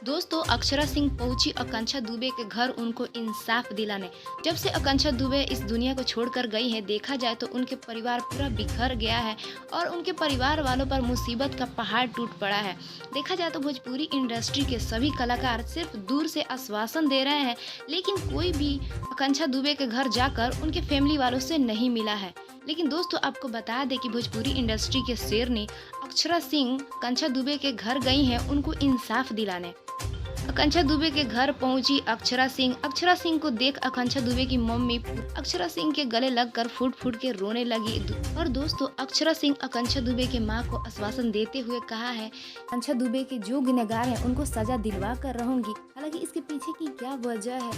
दोस्तों अक्षरा सिंह पहुंची आकांक्षा दुबे के घर उनको इंसाफ दिलाने। जब से आकांक्षा दुबे इस दुनिया को छोड़कर गई है, देखा जाए तो उनके परिवार पूरा बिखर गया है और उनके परिवार वालों पर मुसीबत का पहाड़ टूट पड़ा है। देखा जाए तो भोजपुरी इंडस्ट्री के सभी कलाकार सिर्फ दूर से आश्वासन दे रहे हैं, लेकिन कोई भी आकांक्षा दुबे के घर जाकर उनके फैमिली वालों से नहीं मिला है। लेकिन दोस्तों आपको बता दें कि भोजपुरी इंडस्ट्री के शेरनी अक्षरा सिंह आकांक्षा दुबे के घर गई हैं उनको इंसाफ दिलाने। आकांक्षा दुबे के घर पहुंची अक्षरा सिंह को देख आकांक्षा दुबे की मम्मी अक्षरा सिंह के गले लगकर फूट फूट के रोने लगी। और दोस्तों अक्षरा सिंह आकांक्षा दुबे के मां को आश्वासन देते हुए कहा है, आकांक्षा दुबे के जो गुनहगार हैं उनको सजा दिलवा कर रहूंगी। हालांकि इसके पीछे की क्या वजह है,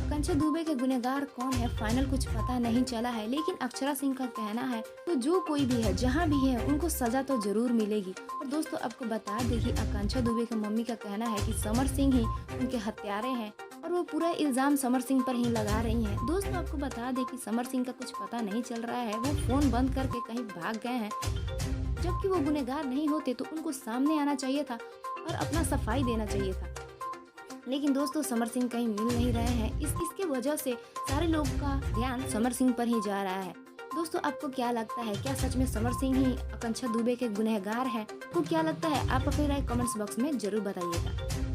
आकांक्षा दुबे के गुनहगार कौन है, फाइनल कुछ पता नहीं चला है। लेकिन अक्षरा सिंह का कहना है तो जो कोई भी है, जहाँ भी है, उनको सजा तो जरूर मिलेगी। और दोस्तों आपको बता दें कि आकांक्षा दुबे की मम्मी का कहना है कि समर सिंह ही उनके हत्यारे हैं और वो पूरा इल्जाम समर सिंह पर ही लगा रही हैं। दोस्तों आपको बता दें कि समर सिंह का कुछ पता नहीं चल रहा है, वो फोन बंद करके कहीं भाग गए हैं। जबकि वो गुनहगार नहीं होते तो उनको सामने आना चाहिए था और अपना सफाई देना चाहिए था। लेकिन दोस्तों समर सिंह कहीं मिल नहीं रहे हैं। इसके वजह से सारे लोग का ध्यान समर सिंह पर ही जा रहा है। दोस्तों आपको क्या लगता है, क्या सच में समर सिंह ही आकांक्षा दुबे के गुनहगार हैं? आपको क्या लगता है? आप अपनी राय कमेंट्स बॉक्स में जरूर बताइएगा।